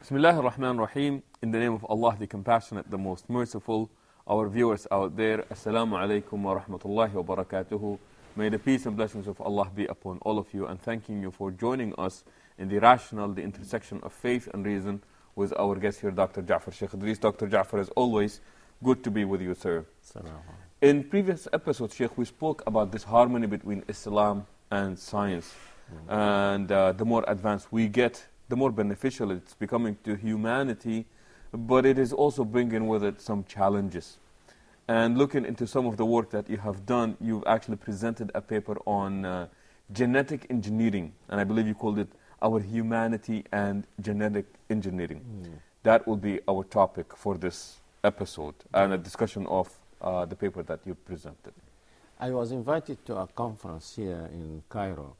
Bismillah ar-Rahman ar-Rahim. In the name of Allah, the Compassionate, the Most Merciful. Our viewers out there, Assalamu alaikum wa rahmatullahi wa barakatuhu. May the peace and blessings of Allah be upon all of you, and thanking you for joining us in the rational, the intersection of faith and reason with our guest here, Dr. Jaffar. Sheikh Idris, Dr. Jaffar, as always, good to be with you, sir. In previous episodes, Sheikh, we spoke about this harmony between Islam and science. And the more advanced we get, the more beneficial it's becoming to humanity, but it is also bringing with it some challenges. And looking into some of the work that you have done, you've actually presented a paper on genetic engineering, and I believe you called it Our Humanity and Genetic Engineering. That will be our topic for this episode, and a discussion of the paper that you presented. I was invited to a conference here in Cairo.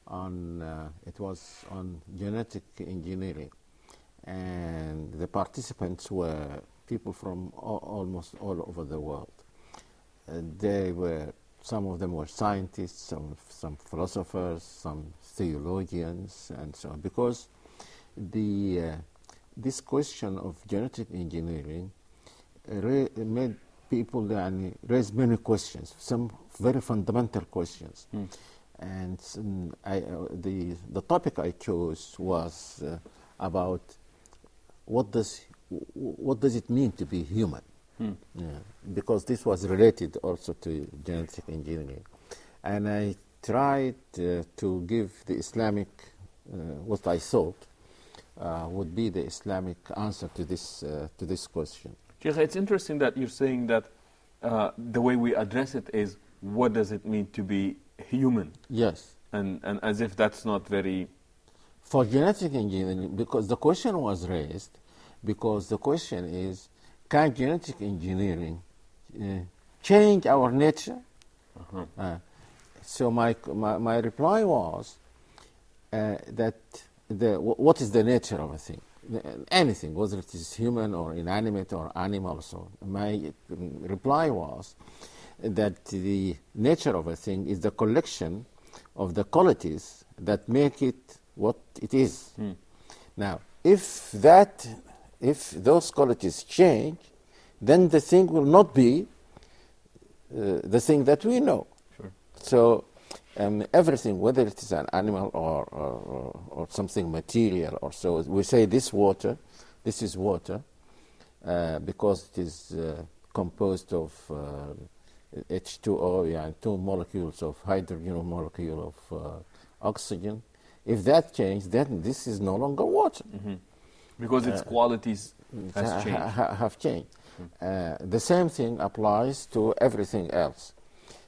It was on genetic engineering, and the participants were people from almost all over the world. Some of them were scientists, some philosophers, some theologians, and so on. Because this question of genetic engineering made people raise many questions, some very fundamental questions. And the topic I chose was about what does it mean to be human? Because this was related also to genetic engineering, and I tried to give the Islamic what I thought would be the Islamic answer to this question. Sheikh, it's interesting that you're saying that the way we address it is, what does it mean to be human? Yes. And as if that's not very... For genetic engineering, because the question was raised, because the question is, can genetic engineering change our nature? So my reply was that what is the nature of a thing? Anything, whether it is human or inanimate or animal or so. My reply was that the nature of a thing is the collection of the qualities that make it what it is. Now, if those qualities change, then the thing will not be the thing that we know. Sure. So everything, whether it is an animal or something material or so, we say this is water, because it is composed of H2O, two molecules of hydrogen, a molecule of oxygen. If that changes, then this is no longer water. Because its qualities have changed. The same thing applies to everything else.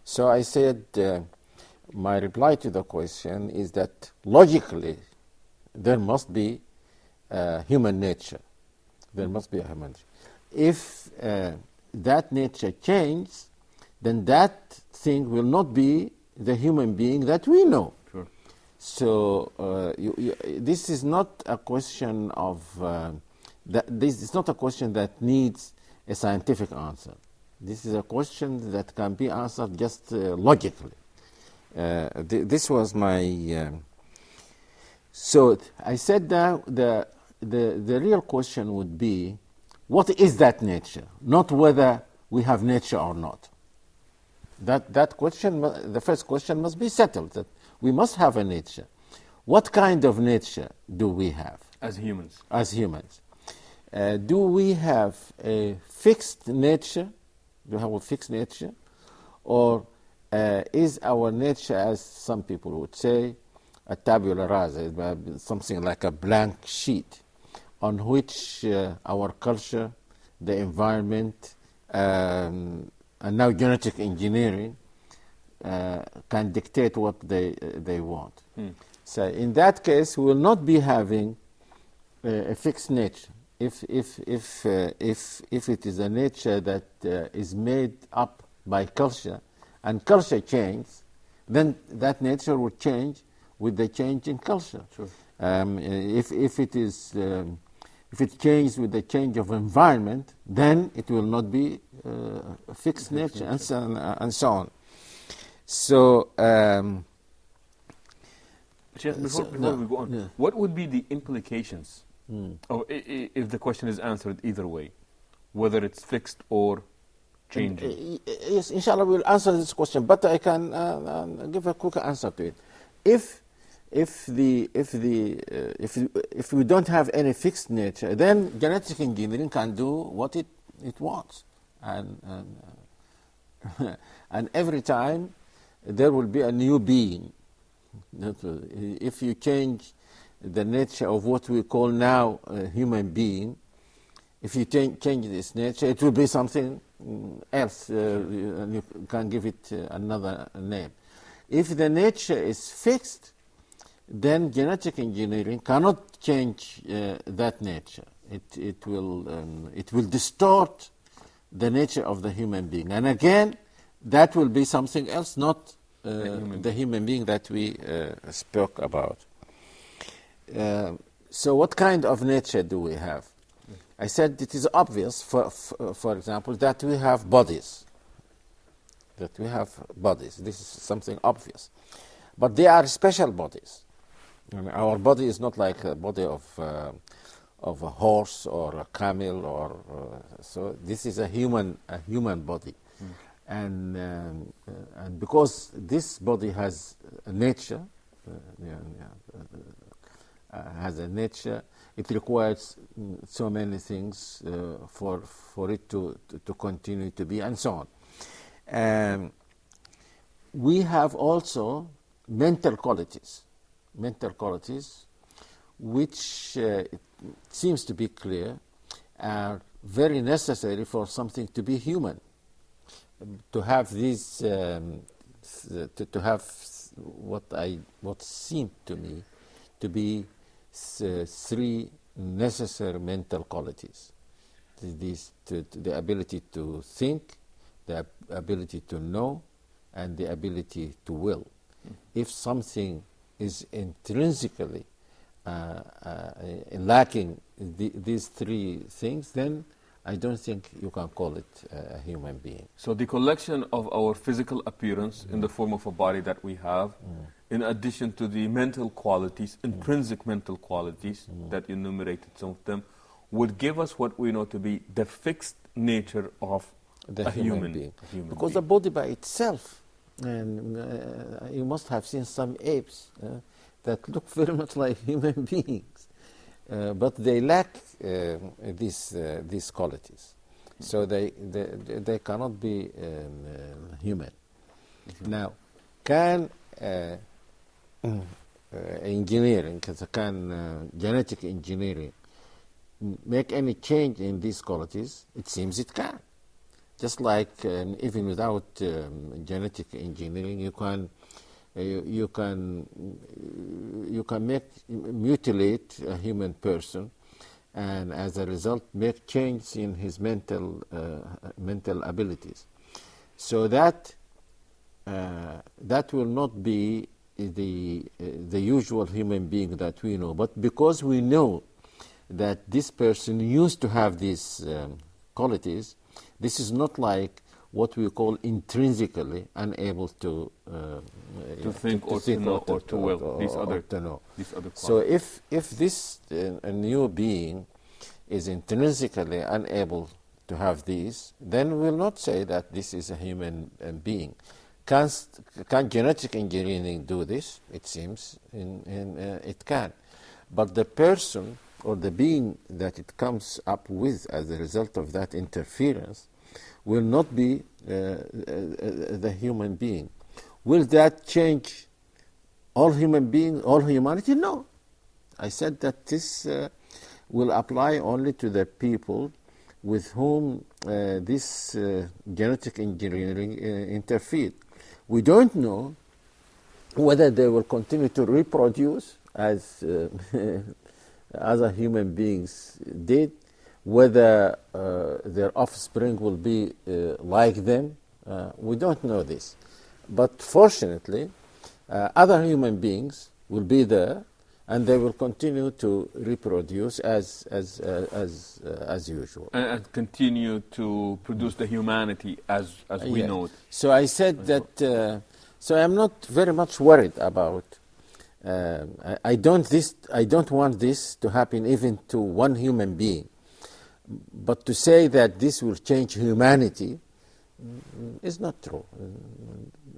So I said, my reply to the question is that logically there must be human nature. There must be a human nature. If that nature changes, then that thing will not be the human being that we know. Sure. So this is not a question of this is not a question that needs a scientific answer. This is a question that can be answered just logically. This was my. So I said that the real question would be, what is that nature? Not whether we have nature or not. That question, the first question must be settled, that we must have a nature. What kind of nature do we have? as humans. As humans. Do we have a fixed nature? Do we have a fixed nature? Or is our nature, as some people would say, a tabula rasa, something like a blank sheet on which our culture, the environment, and now genetic engineering can dictate what they want. So in that case, we will not be having a fixed nature. If it is a nature that is made up by culture, and culture changes, then that nature will change with the change in culture. Sure. If it changes with the change of environment, then it will not be a fixed nature, and so on. So, before we go on, what would be the implications Oh, if the question is answered either way, whether it's fixed or changing. Yes, inshallah, we'll answer this question, but I can give a quick answer to it. If we don't have any fixed nature, then genetic engineering can do what it wants, and and every time there will be a new being. If you change the nature of what we call now a human being, if you change this nature, it will be something else, and you can give it another name. If the nature is fixed, then genetic engineering cannot change that nature. It will distort the nature of the human being, and again, that will be something else, not the human being that we spoke about. So, what kind of nature do we have? I said it is obvious, for example, that we have bodies. This is something obvious. But they are special bodies. Our body is not like a body of a horse or a camel, so this is a human body. And because this body has a nature, it requires so many things for it to continue to be, and so on. We have also mental qualities, which it seems to be clear are very necessary for something to be human. To have these, to have what seemed to me to be three necessary mental qualities: the ability to think, the ability to know, and the ability to will. If something is intrinsically lacking these three things, then I don't think you can call it a human being. So the collection of our physical appearance in the form of a body that we have, in addition to the mental qualities, intrinsic mental qualities that enumerated some of them, would give us what we know to be the fixed nature of a human being. Because the body by itself, and you must have seen some apes that look very much like human beings. But they lack these qualities, so they cannot be human. Now, can engineering, can genetic engineering make any change in these qualities? It seems it can. Just like even without genetic engineering, you can mutilate a human person, and as a result make change in his mental abilities. So that will not be the usual human being that we know. But because we know that this person used to have these qualities, this is not like what we call intrinsically unable to think or to know or to will. These other qualities. So if this a new being is intrinsically unable to have these, then we will not say that this is a human being. Can genetic engineering do this? It seems it can. But the person or the being that it comes up with as a result of that interference will not be the human being. Will that change all human beings, all humanity? No. I said that this will apply only to the people with whom this genetic engineering interfered. We don't know whether they will continue to reproduce as other human beings did, whether their offspring will be like them. We don't know this. But fortunately, other human beings will be there, and they will continue to reproduce as usual. And continue to produce the humanity as we know it. So I said that, so I'm not very much worried about I don't want this to happen even to one human being. But to say that this will change humanity is not true.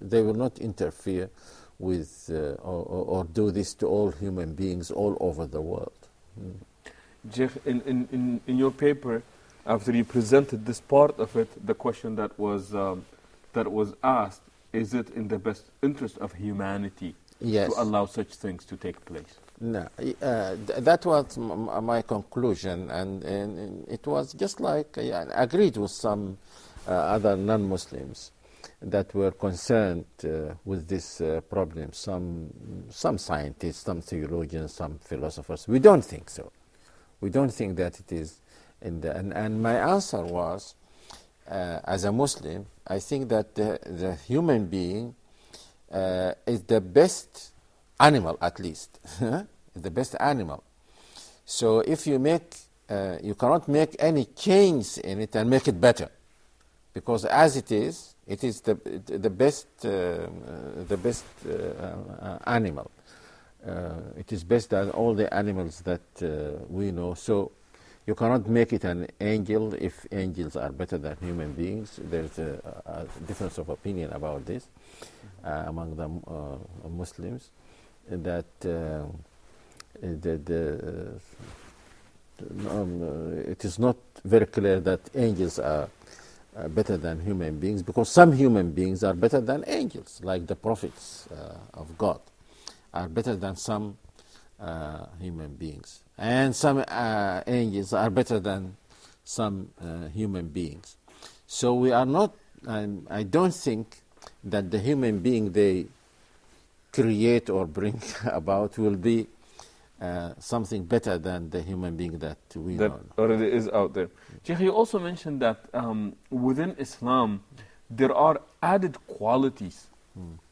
They will not interfere with or do this to all human beings all over the world. Jeff, in your paper, after you presented this part of it, the question that was asked, is it in the best interest of humanity Yes. to allow such things to take place? No, that was my conclusion, and it was just like I agreed with some other non-Muslims that were concerned with this problem. Some scientists, some theologians, some philosophers. We don't think so. We don't think that it is in the. And my answer was, as a Muslim, I think that the human being is the best animal, at least. The best animal. So if you make, you cannot make any change in it and make it better, because as it is the best animal. It is best than all the animals that we know. So you cannot make it an angel if angels are better than human beings. There's a difference of opinion about this among the Muslims, that it is not very clear that angels are better than human beings, because some human beings are better than angels, like the prophets of God are better than some human beings, and some angels are better than some human beings. So we are not, I don't think that the human being they create or bring about will be something better than the human being that we know. That already is out there. Sheikh, you also mentioned that within Islam there are added qualities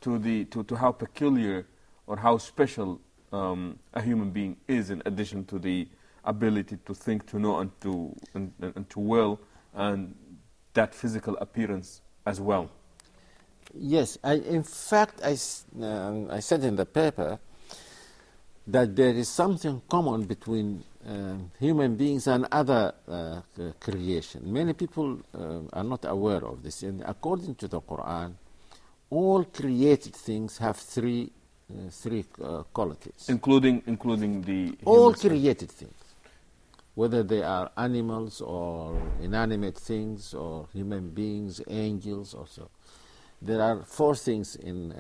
to how peculiar or how special a human being is, in addition to the ability to think, to know, and to will, and that physical appearance as well. Yes, in fact, I said in the paper that there is something common between human beings and other creation. Many people are not aware of this. And according to the Quran, all created things have three qualities. Including the all humans. created things, whether they are animals or inanimate things or human beings, angels or so. There are four things in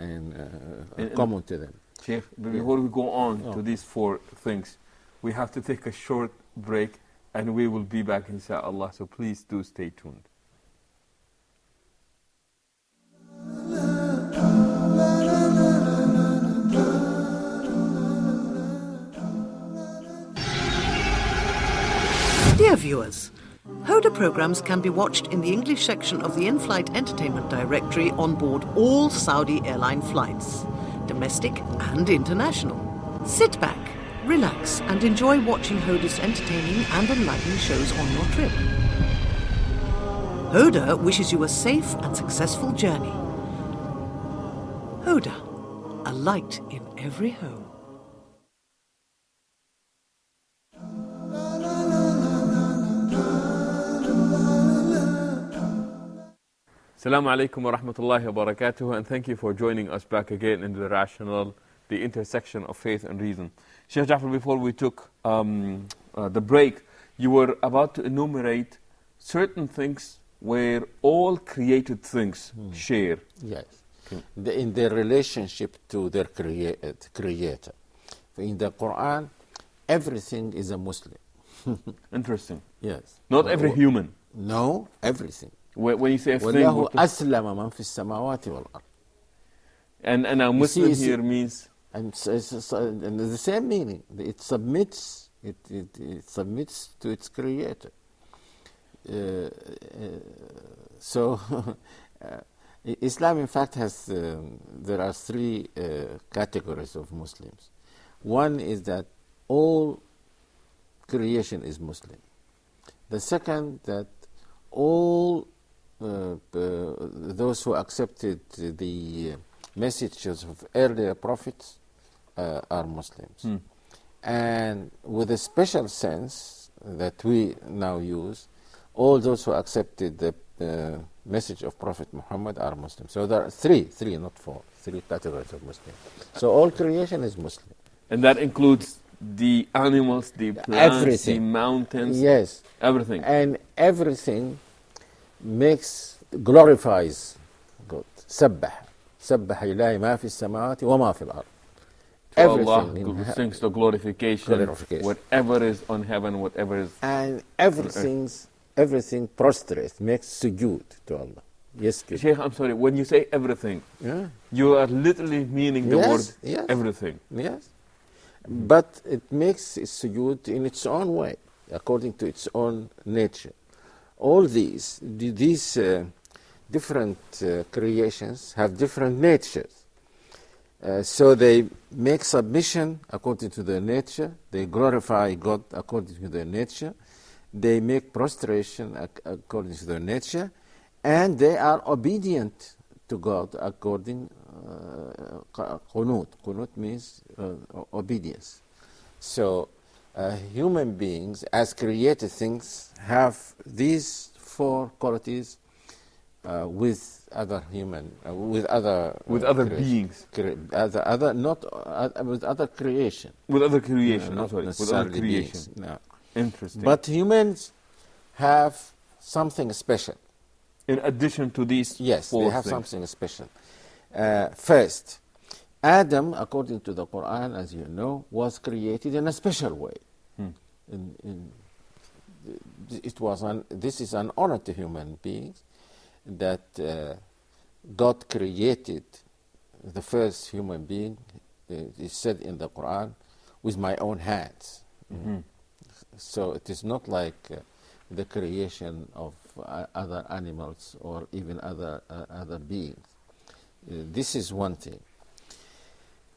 common to them. Sheikh, before we go on to these four things, we have to take a short break, and we will be back inshallah, so please do stay tuned. Dear viewers, Huda programs can be watched in the English section of the in-flight entertainment directory on board all Saudi airline flights, domestic and international. Sit back, relax, and enjoy watching Huda's entertaining and enlightening shows on your trip. Huda wishes you a safe and successful journey. Huda, a light in every home. Assalamu alaikum wa rahmatullahi wa barakatuh, and thank you for joining us back again in the rational, the intersection of faith and reason. Sheikh Jaffar, before we took the break, you were about to enumerate certain things where all created things share. Yes, in their relationship to their creator. In the Quran, everything is a Muslim. Interesting. Yes. Not every human. No, everything. When you say a thing, وَلَهُ أَسْلَمَ مَنْ فِي السَّمَاوَاتِ وَالْأَرْضِ. and a Muslim here means? And the same meaning. It submits. It submits to its creator. So Islam, in fact, has there are three categories of Muslims. One is that all creation is Muslim. The second, that all those who accepted the messages of earlier prophets are Muslims. And with a special sense that we now use, all those who accepted the message of Prophet Muhammad are Muslims. So there are three, not four, three categories of Muslims. So all creation is Muslim. And that includes the animals, the plants, Everything. the mountains, Yes. everything. And everything glorifies God. سبح إلهي ما في السماوات وما في الأرض. To Allah sings the glorification, whatever is on heaven, whatever is... And everything prostrates, makes sujood to Allah. Yes, Sheikh, I'm sorry, when you say everything, you are literally meaning the word everything. Yes. But it makes sujood in its own way, according to its own nature. All these different creations have different natures. So they make submission according to their nature. They glorify God according to their nature. They make prostration according to their nature. And they are obedient to God according qunut. Qunut means obedience. So human beings, as created things, have these four qualities with other beings, with other creation. With other creation, not with necessarily other creation. Beings, no. Interesting. But humans have something special. In addition to these four they have things. something special. First, Adam, according to the Quran, as you know, was created in a special way. This is an honor to human beings, that God created the first human being, is said in the Quran, with my own hands. So it is not like the creation of other animals or even other beings. This is one thing.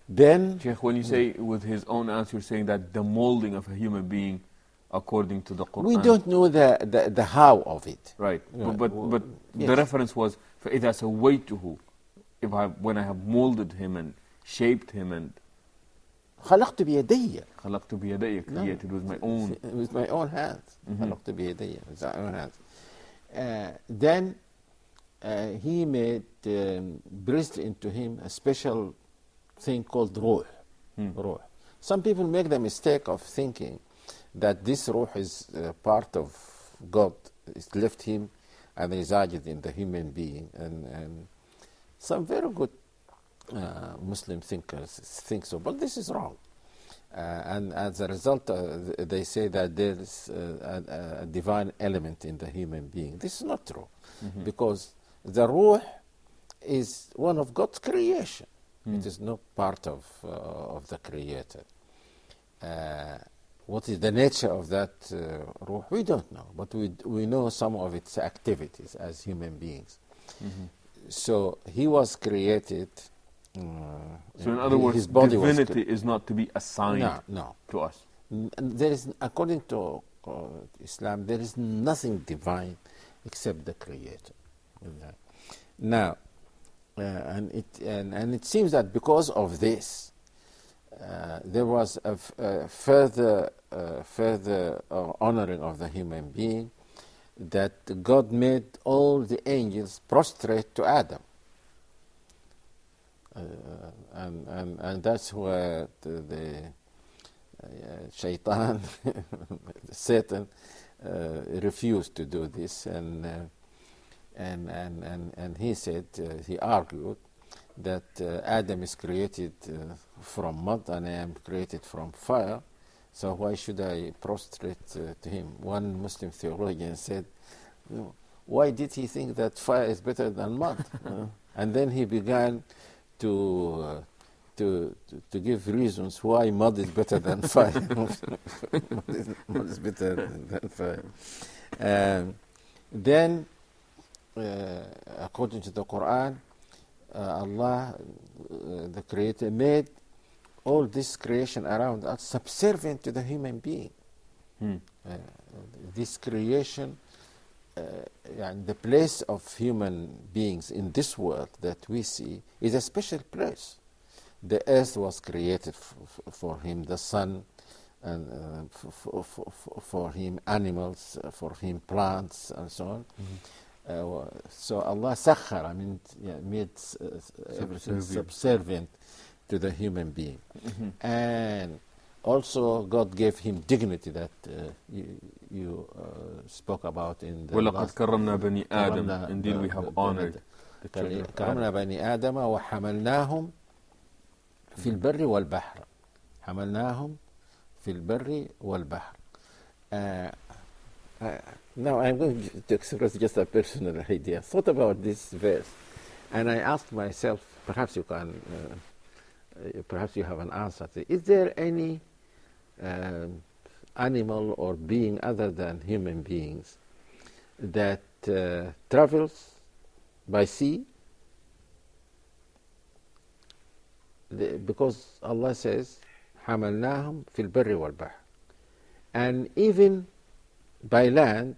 Then, Sheikh, when you say with his own hands, you're saying that the molding of a human being according to the Quran. We don't know the how of it. Right. But the reference was فَإِذَا سَوَّيْتُهُ, when I have molded him and shaped him and خلقت بيدي. خلقت بيدي, created with my own. With my own hands. خلقت بيدي, with my own hands. Then he made, breathed into him a special thing called ruh. Ruh. Some people make the mistake of thinking that this ruh is part of God. It's left him and resided in the human being. And some very good Muslim thinkers think so, but this is wrong. And as a result, they say that there is a divine element in the human being. This is not true, because the ruh is one of God's creation. It is not part of the Creator. What is the nature of that ruh? We don't know, but we know some of its activities as human beings. So he was created. So in other words, divinity is not to be assigned to us. There is, according to Islam, there is nothing divine except the Creator. Now, and it seems that because of this, there was a further honoring of the human being, that God made all the angels prostrate to Adam. And that's where the shaitan, Satan, refused to do this, and he said, he argued that Adam is created from mud and I am created from fire, so why should I prostrate to him? One Muslim theologian said, why did he think that fire is better than mud? And then he began to give reasons why mud is better than fire. Mud is better than fire. Then, according to the Quran, Allah, the Creator, made all this creation around us subservient to the human being. This creation, and the place of human beings in this world that we see is a special place. the earth was created for him, the sun, and for him animals, for him plants, and so on. So Allah sakhar, I mean, made everything subservient to the human being. And also God gave him dignity that you spoke about in the وَلَقَدْ كَرَّمْنَا بَنِي آدَمَ. Indeed, we have honored the children of كرمنا Adam. بني آدم وحملناهم في البر والبحر. حملناهم في البر والبحر. Now I'm going to express just a personal idea. I thought about this verse, and I asked myself, perhaps you can, perhaps you have an answer to it. Is there any animal or being other than human beings that travels by sea? Because Allah says, حملناهم في البر والبحر. And even by land,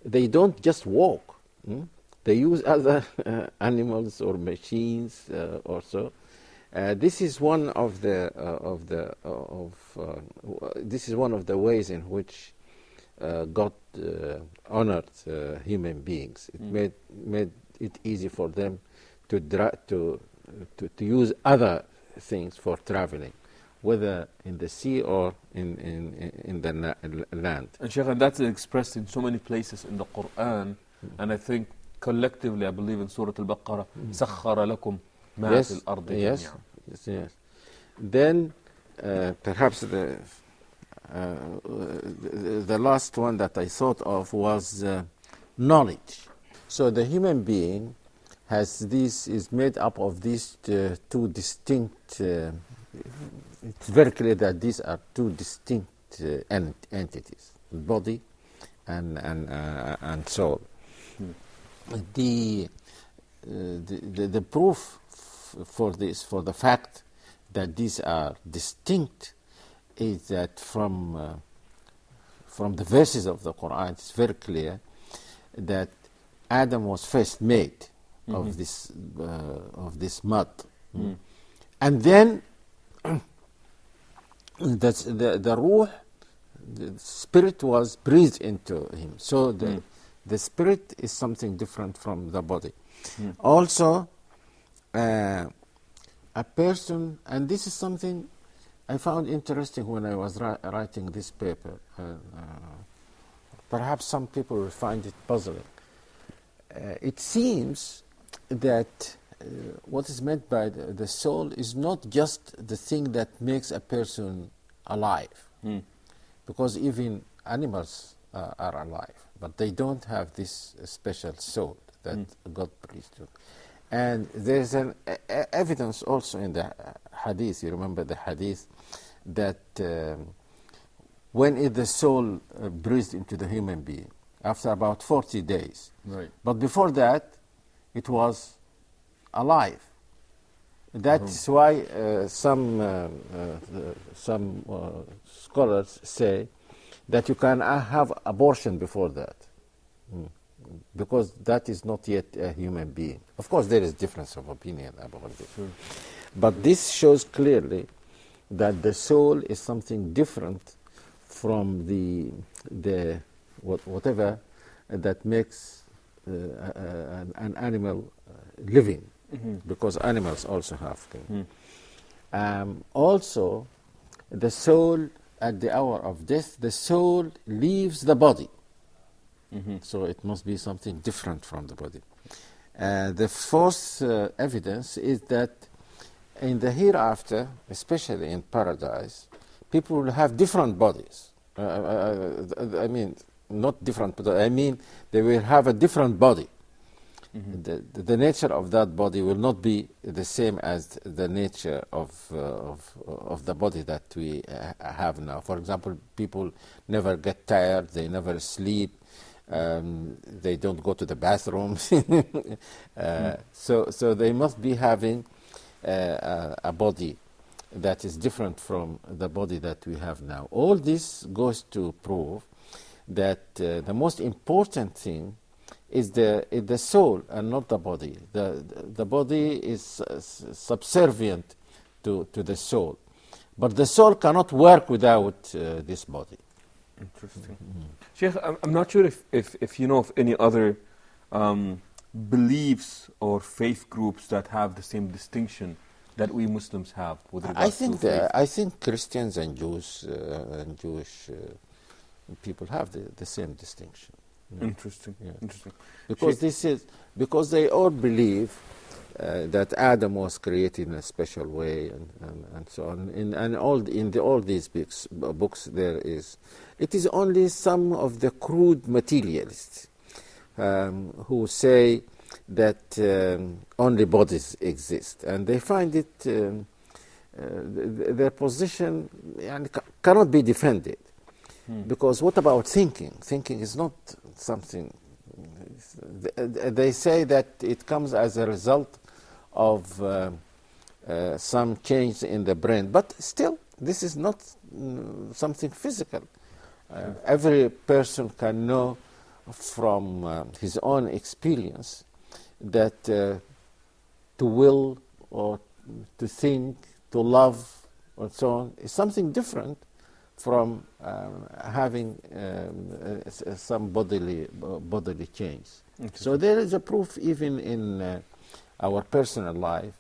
they don't just walk. They use other animals or machines or so. This is one of the this is one of the ways in which God honored human beings. It made it easy for them to use other things for traveling, whether in the sea or in the land. And Shaykh, and that's expressed in so many places in the Quran, and I think collectively, I believe in Surah Al-Baqarah, سَخَّرَ لَكُمْ مَا فِي الْأَرْضِ جَمِيعًا. Yes. Then perhaps the last one that I thought of was knowledge. So the human being is made up of these two distinct. It's very clear that these are two distinct entities: body and soul. The proof for the fact that these are distinct, is that from the verses of the Quran, it's very clear that Adam was first made of this mud, and then the ruh, the spirit, was breathed into him. So the spirit is something different from the body. Also, a person, and this is something I found interesting when I was writing this paper. Perhaps some people will find it puzzling. It seems that what is meant by the soul is not just the thing that makes a person alive, because even animals are alive, but they don't have this special soul that God breathed to. And there's an evidence also in the hadith. You remember the hadith that when the soul breathed into the human being, after about 40 days. Right. But before that, it was alive. That's why some scholars say that you can have abortion before that, because that is not yet a human being. Of course, there is difference of opinion about this. But this shows clearly that the soul is something different from the whatever that makes an animal living, because animals also have things. Also, the soul, at the hour of death, the soul leaves the body. So it must be something different from the body. The fourth evidence is that in the hereafter, especially in paradise, people will have different bodies. I mean, not different, but I mean they will have a different body. The nature of that body will not be the same as the nature of the body that we have now. For example, people never get tired, they never sleep, they don't go to the bathroom. So they must be having a body that is different from the body that we have now. All this goes to prove that the most important thing is the soul and not the body. The body is subservient to the soul. But the soul cannot work without this body. Interesting. Sheikh, I'm not sure if you know of any other beliefs or faith groups that have the same distinction that we Muslims have with regards to faith. I think Christians and Jews and Jewish people have the same distinction. Interesting. Yeah. Interesting. Because they all believe that Adam was created in a special way and so on. In all these books it is only some of the crude materialists who say that only bodies exist, and they find it their position cannot be defended. Because what about thinking? Thinking is not something. They say that it comes as a result of some change in the brain, but still, this is not something physical. Every person can know from his own experience that to will or to think, to love, and so on, is something different from having some bodily change. So there is a proof even in our personal life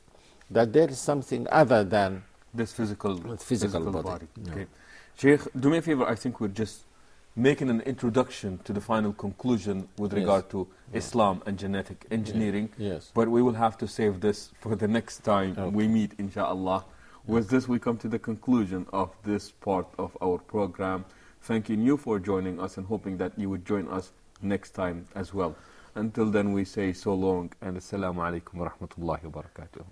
that there is something other than this physical body. Okay. Sheikh, do me a favor, I think we're just making an introduction to the final conclusion with regard to Islam and genetic engineering. Yes. But we will have to save this for the next time we meet, inshallah. With this, we come to the conclusion of this part of our program. Thanking you for joining us and hoping that you would join us next time as well. Until then, we say so long and assalamu alaikum wa rahmatullahi wa barakatuh.